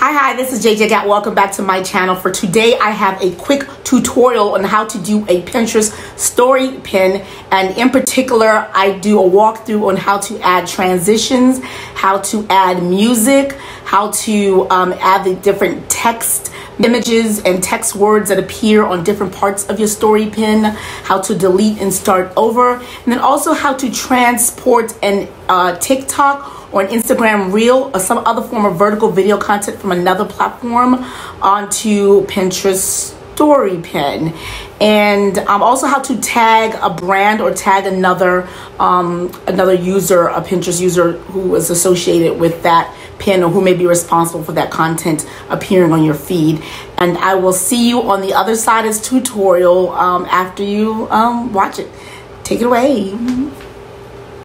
Hi, this is JJ Gat. Welcome back to my channel. For today, I have a quick tutorial on how to do a Pinterest story pin. And in particular, I do a walkthrough on how to add transitions, how to add music, how to add the different text images and text words that appear on different parts of your story pin, how to delete and start over, and then also how to transport an TikTok or an Instagram reel or some other form of vertical video content from another platform onto Pinterest story pin. And also how to tag a brand or tag another user, a Pinterest user who is associated with that pin or who may be responsible for that content appearing on your feed. And I will see you on the other side of this tutorial after you watch it. Take it away.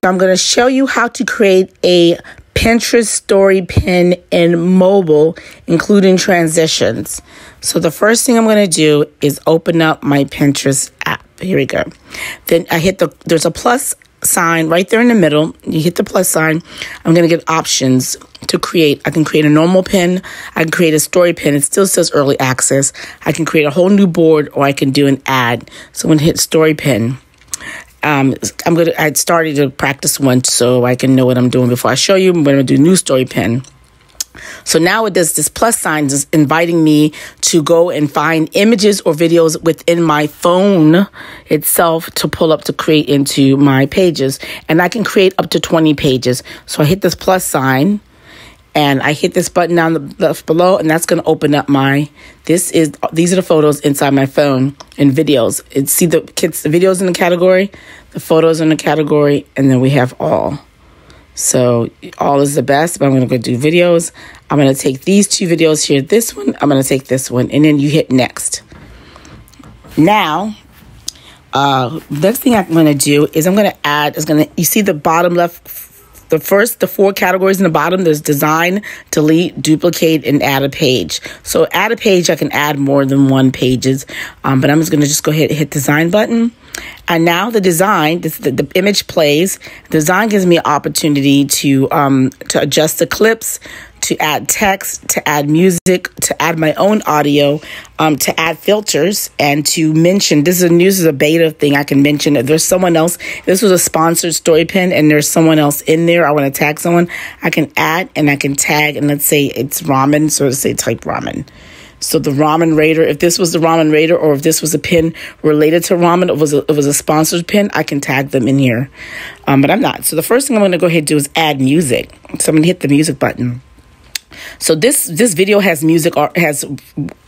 I'm going to show you how to create a Pinterest story pin in mobile, including transitions. So the first thing I'm going to do is open up my Pinterest app. Here we go. Then I hit there's a plus sign right there in the middle. You hit the plus sign. I'm going to get options to create. I can create a normal pin. I can create a story pin. It still says early access. I can create a whole new board, or I can do an ad. So I'm going to hit story pin. I started to practice one so I can know what I'm doing before I show you. I'm going to do new story pin. So now it does this plus sign is inviting me to go and find images or videos within my phone itself to pull up to create into my pages. And I can create up to 20 pages. So I hit this plus sign and I hit this button down the left below, and that's going to open up these are the photos inside my phone and videos. See the videos in the category, the photos in the category, and then we have all. So all is the best, but I'm going to go do videos. I'm going to take these two videos here, this one, I'm going to take this one, and then you hit next. Now, next thing I'm going to do is I'm going to add, you see the bottom left, the four categories in the bottom, there's design, delete, duplicate, and add a page. So add a page, I can add more than one pages, but I'm just going to go ahead and hit design button. And now the design, the image plays. Design gives me an opportunity to adjust the clips, to add text, to add music, to add my own audio, to add filters, and to mention. This is a beta thing. I can mention if there's someone else. This was a sponsored story pin, and there's someone else in there. I want to tag someone. I can add and I can tag, and let's say it's ramen. So let's say type ramen. So the ramen raider, if this was the ramen raider, or if this was a pin related to ramen, it was a sponsored pin, I can tag them in here. But I'm not. So the first thing I'm going to go ahead and do is add music. So I'm going to hit the music button. So this video has music, or has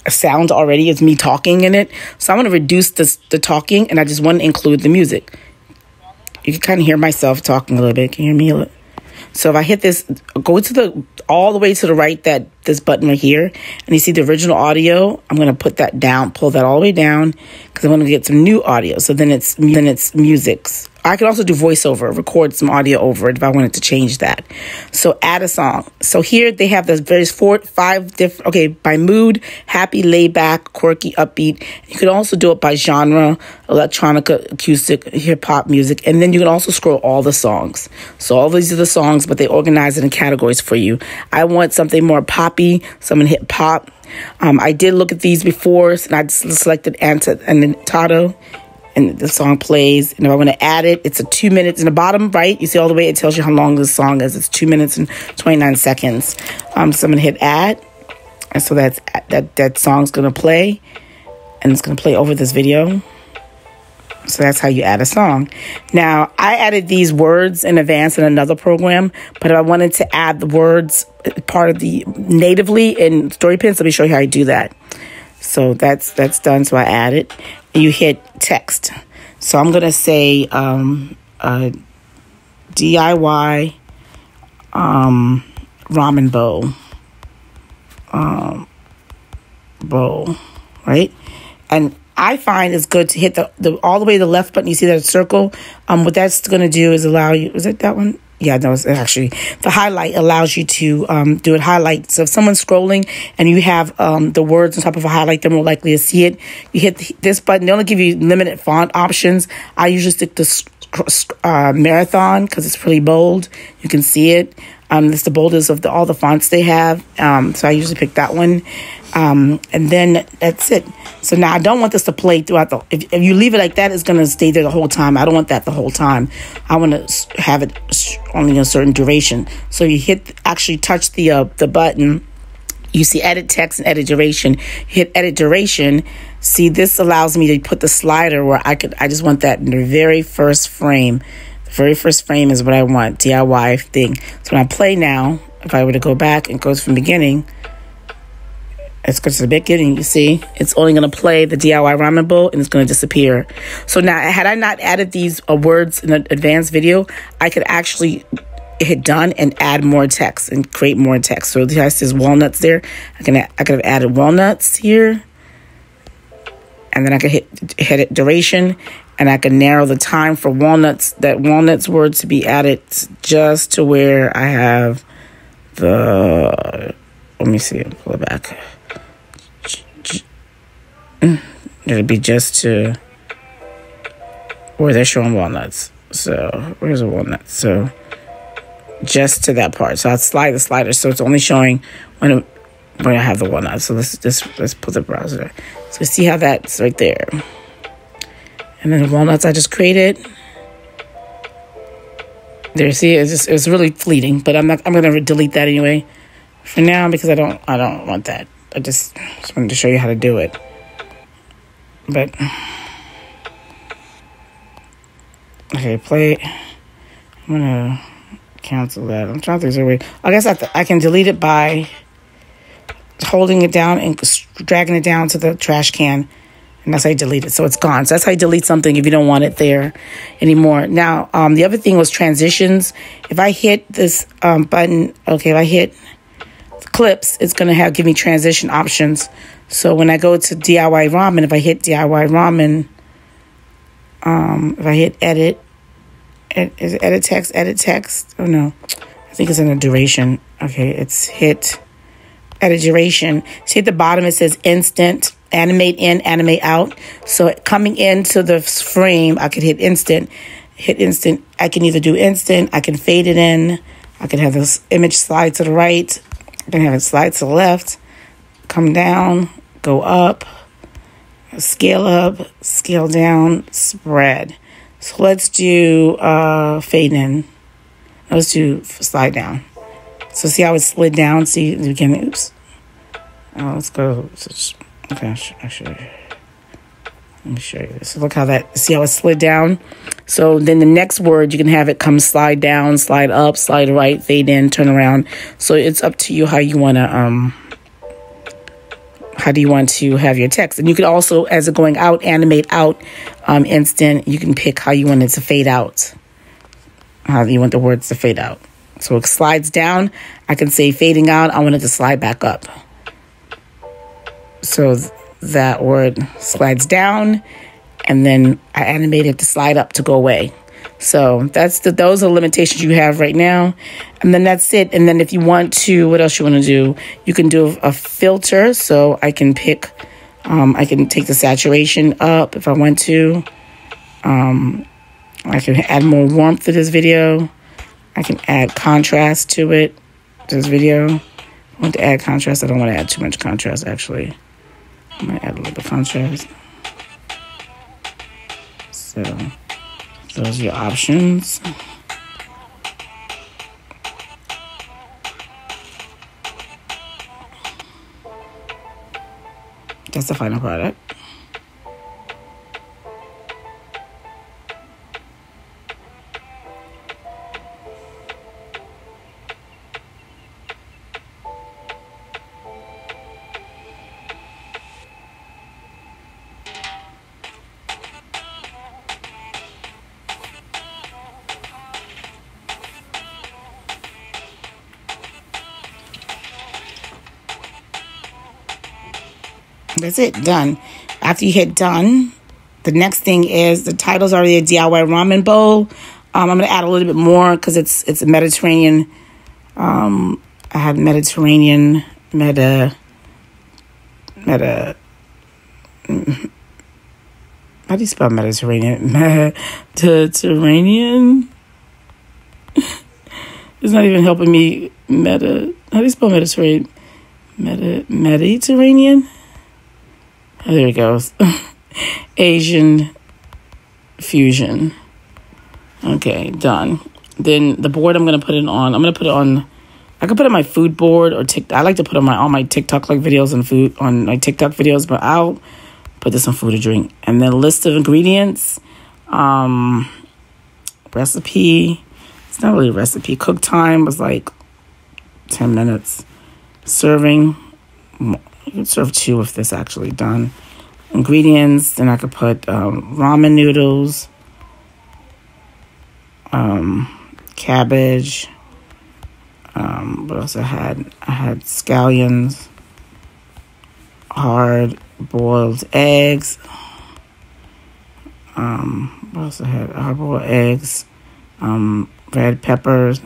sound already. It's me talking in it. So I'm going to reduce the talking, and I just want to include the music. You can kind of hear myself talking a little bit. Can you hear me a little? So if I hit this, go to all the way to the right, this button right here, and you see the original audio, I'm going to put that down, pull that all the way down, because I want to get some new audio. So then it's music. I can also do voiceover, record some audio over it if I wanted to change that. So add a song. So here they have this five different, by mood, happy, laid back, quirky, upbeat. You can also do it by genre, electronica, acoustic, hip hop music. And then you can also scroll all the songs. So all these are the songs, but they organize it in categories for you. I want something more poppy, so I'm going to hit pop. I did look at these before, and I just selected Untitled. And the song plays, and if I want to add it, it's 2 minutes. In the bottom right, you see all the way, it tells you how long this song is. It's 2 minutes and 29 seconds. So I'm going to hit add, and so that song's going to play, and it's going to play over this video. So that's how you add a song. Now, I added these words in advance in another program, but if I wanted to add the words part of the natively in story pins, let me show you how I do that. So that's done. So I add it. You hit text. So I'm going to say DIY ramen bowl, right? And I find it's good to hit the all the way to the left button. You see that circle? What that's going to do is allow you, is it that one? Yeah, no, it's actually the highlight allows you to do it highlight. So if someone's scrolling and you have the words on top of a highlight, they're more likely to see it. You hit this button. They only give you limited font options. I usually stick to Marathon because it's pretty bold. You can see it. It's the boldest of all the fonts they have. So I usually pick that one. And then that's it. So now I don't want this to play throughout if you leave it like that, it's going to stay there the whole time. I don't want that the whole time. I want to have it only a certain duration. So you actually touch the button. You see edit text and edit duration. Hit edit duration. See, this allows me to put the slider where I just want that in the very first frame. The very first frame is what I want, DIY thing. So when I play now, if I were to go back and go from the beginning, let's go to the beginning, you see, it's only going to play the DIY ramen bowl and it's going to disappear. So now, had I not added these words in an advanced video, I could actually hit done and add more text and create more text. So it says walnuts there. I could have added walnuts here, and then I could hit edit duration, and I can narrow the time for walnuts, that walnuts word to be added just to where I have the, let me see, pull it back. It'll be just to where they're showing walnuts. So where's the walnuts? So just to that part. So I'll slide the slider so it's only showing when I have the walnuts. So let's put the browser. So see how that's right there. And then the walnuts I just created. There, see, it's really fleeting, but I'm gonna delete that anyway for now because I don't want that. I just wanted to show you how to do it. But okay, play. I'm gonna cancel that. I'm trying to think of a way. I guess I can delete it by holding it down and dragging it down to the trash can, and that's how you delete it. So it's gone. So that's how you delete something if you don't want it there anymore. Now, the other thing was transitions. If I hit this button, okay, if I hit clips, it's going to give me transition options. So when I go to DIY ramen, if I hit DIY ramen, if I hit edit, is it edit text? Oh no, I think it's in the duration. Okay, it's hit edit duration. See at the bottom it says instant, animate in, animate out. So coming into the frame, I could hit instant. I can either do instant, I can fade it in, I can have this image slide to the right, I can have it slide to the left, come down, go up, scale down, spread. So let's do fade in. Let's do slide down. So see how it slid down? See the beginning. Oops. Oh, let's go. Okay, let me show you this. So look how that. See how it slid down? So then the next word, you can have it come slide down, slide up, slide right, fade in, turn around. So it's up to you how you want to how do you want to have your text? And you can also, as it going out, animate out, instant. You can pick how you want it to fade out, how you want the words to fade out. So it slides down. I can say fading out. I want it to slide back up. So that word slides down, and then I animate it to slide up to go away. So those are limitations you have right now. And then that's it. And then if you want to, what else you want to do? You can do a filter. So I can pick, I can take the saturation up if I want to. I can add more warmth to this video. I can add contrast to it, to this video. I want to add contrast. I don't want to add too much contrast, actually. I'm going to add a little bit of contrast. So those are your options. That's the final product. That's it, done. After you hit done, the next thing is the title's already a DIY ramen bowl. I'm going to add a little bit more because it's a Mediterranean. I have Mediterranean, how do you spell Mediterranean? Mediterranean? It's not even helping me. How do you spell Mediterranean? Mediterranean? Oh, there it goes. Asian fusion. Okay, done. Then the board I'm going to put it on. I'm going to put it on. I could put it on my food board or TikTok. I like to put on all my TikTok like videos and food on my TikTok videos, but I'll put this on food or drink. And then list of ingredients, recipe. It's not really a recipe. Cook time was like 10 minutes. Serving. You can serve 2 if this actually done. Ingredients. Then I could put ramen noodles, cabbage. What else I had? I had scallions, hard boiled eggs. What else I had? Hard boiled eggs, red peppers.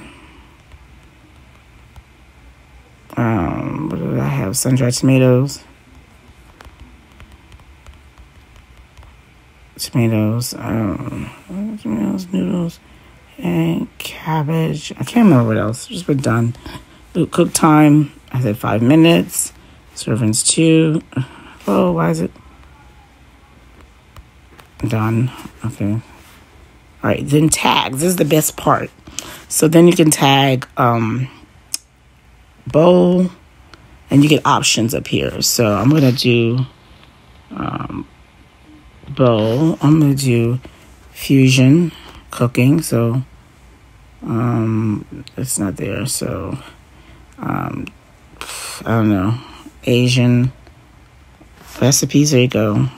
What did I have? Sun-dried tomatoes. Tomatoes, noodles, and cabbage. I can't remember what else. Just been done. Cook time. I said 5 minutes. Servings 2. Oh, why is it done? Okay. All right. Then tags. This is the best part. So then you can tag bowl, and you get options up here. So I'm gonna do bowl. I'm gonna do fusion cooking. So it's not there. So I don't know, Asian recipes. There you go.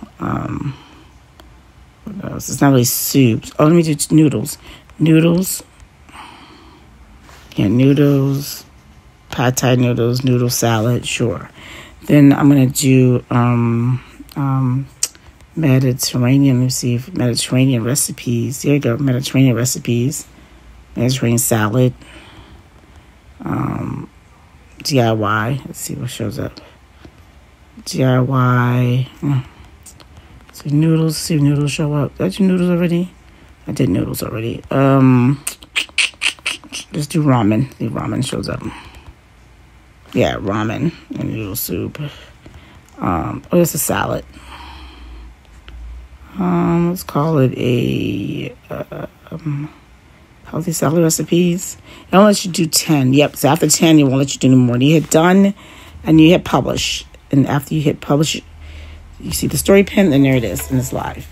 What else? It's not really soups. Oh, let me do noodles. Yeah, noodles. Pad Thai noodles, noodle salad. Sure. Then I'm gonna do Mediterranean. Let's see if Mediterranean recipes. There you go. Mediterranean recipes. Mediterranean salad. DIY. Let's see what shows up. DIY. So noodles. See if noodles show up. Did I do noodles already? I did noodles already. Let's do ramen. The ramen shows up. Yeah, ramen and noodle soup. It's a salad. Let's call it a healthy salad recipes. It won't let you do 10. Yep, so after 10, it won't let you do no more. You hit done, and you hit publish. And after you hit publish, you see the story pin, and there it is, and it's live.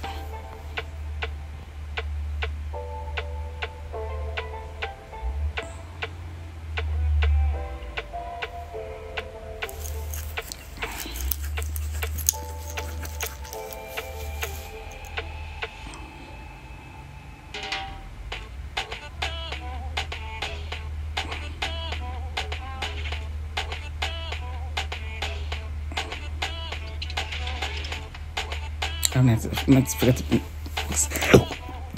I meant to forget to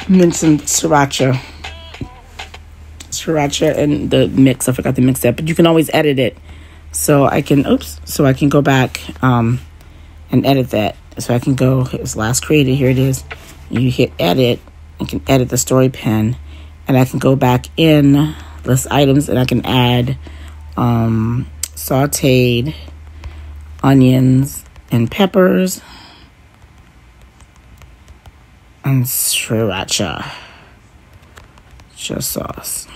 mention sriracha. Sriracha and the mix. I forgot to mix that, but you can always edit it. So I can go back and edit that. So I can go, it was last created, here it is. You hit edit, you can edit the story pen, and I can go back in list items, and I can add sauteed onions and peppers and sriracha just sauce.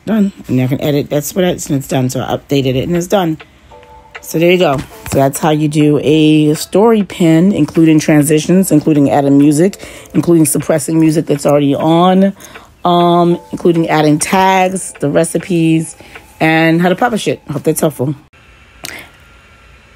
Done. And I can edit. That's what it's done. So I updated it and it's done. So there you go. So that's how you do a story pin, including transitions, including adding music, including suppressing music that's already on, including adding tags, the recipes, and how to publish it. I hope that's helpful.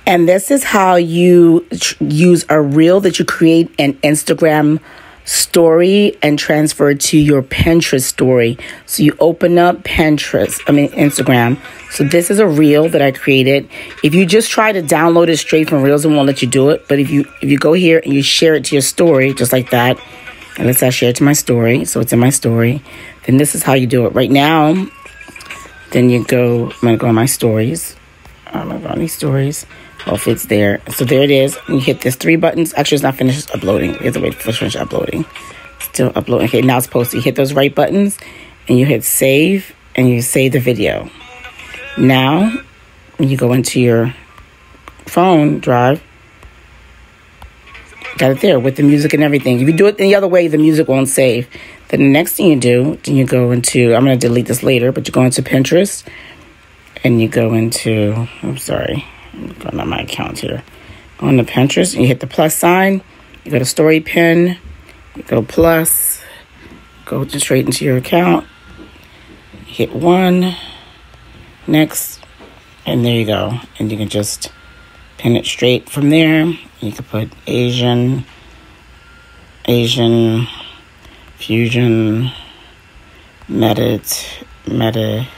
And this is how you use a reel that you create an Instagram story and transfer it to your Pinterest story. So you open up Instagram. So this is a reel that I created. If you just try to download it straight from Reels, it won't let you do it. But if you go here and you share it to your story, just like that, and let's say I share it to my story, so it's in my story, then this is how you do it. Right now, then I'm going to go on my stories. I'm going to go on these stories. If it's there. So there it is. And you hit this 3 buttons. Actually, it's not finished uploading. You have to wait for it to finish uploading. Still uploading. Okay, now it's posted. You hit those right buttons and you hit save and you save the video. Now, when you go into your phone drive, got it there with the music and everything. If you do it the other way, the music won't save. Then the next thing you do, then you go into, I'm going to delete this later, but you go into Pinterest, and you go into, I'm sorry, I'm going on my account here. Go into Pinterest, and you hit the plus sign, you go to story pin, you go plus, go just straight into your account, hit 1, next, and there you go. And you can just pin it straight from there. You can put Asian, fusion, Mediterranean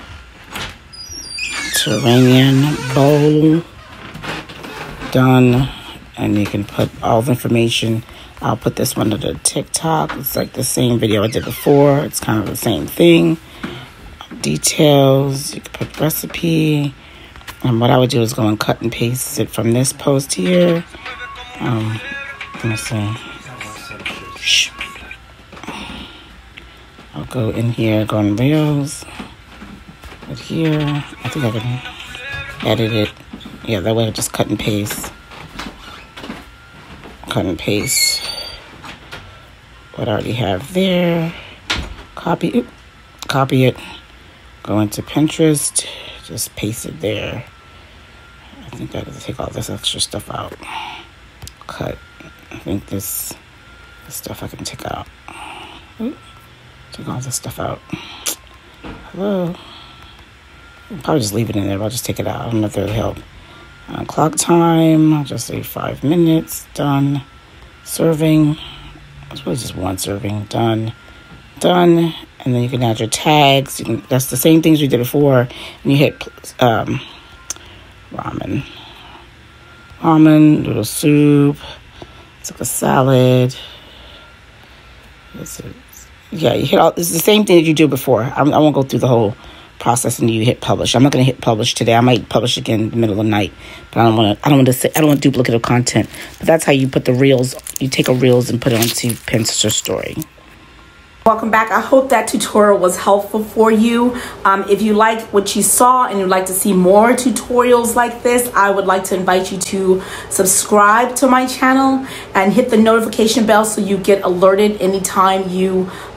bowl, done. And you can put all the information. I'll put this one to the TikTok. It's like the same video I did before. It's kind of the same thing. Details, you can put recipe. And what I would do is go and cut and paste it from this post here. Let me see. Shh. I'll go in here, go in Reels. Right here. I think I can edit it. Yeah, that way I just cut and paste. Cut and paste what I already have there. Copy it. Go into Pinterest. Just paste it there. I think I have to take all this extra stuff out. Cut. I think this stuff I can take out. Take all this stuff out. Hello. I'll probably just leave it in there, but I'll just take it out. I don't know if that'll help. Clock time. I'll just say 5 minutes. Done. Serving. It's really just 1 serving. Done. And then you can add your tags. That's the same things we did before. And you hit ramen, noodle soup. It's like a salad. Yeah, you hit all. It's the same thing that you do before. I won't go through the whole process and you hit publish. I'm not going to hit publish today. I might publish again in the middle of the night, but I don't want duplicative content. But that's how you put the reels. You take a reels and put it onto Pinterest story. Welcome back. I hope that tutorial was helpful for you. If you like what you saw and you'd like to see more tutorials like this, I would like to invite you to subscribe to my channel and hit the notification bell so you get alerted anytime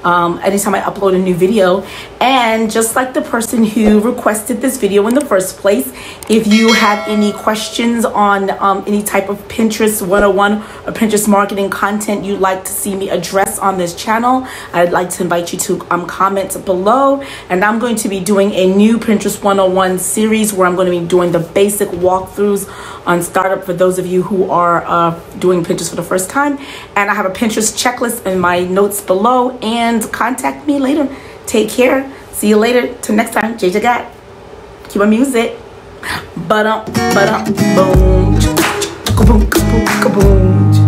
I upload a new video. And just like the person who requested this video in the first place, if you have any questions on any type of Pinterest 101 or Pinterest marketing content you'd like to see me address on this channel, I'd like to invite you to comment below. And I'm going to be doing a new Pinterest 101 series where I'm going to be doing the basic walkthroughs on startup for those of you who are doing Pinterest for the first time. And I have a Pinterest checklist in my notes below. And contact me later. Take care. See you later. Till next time. JJ Gat. Cue my music. Boom. Kaboom, kaboom, kaboom.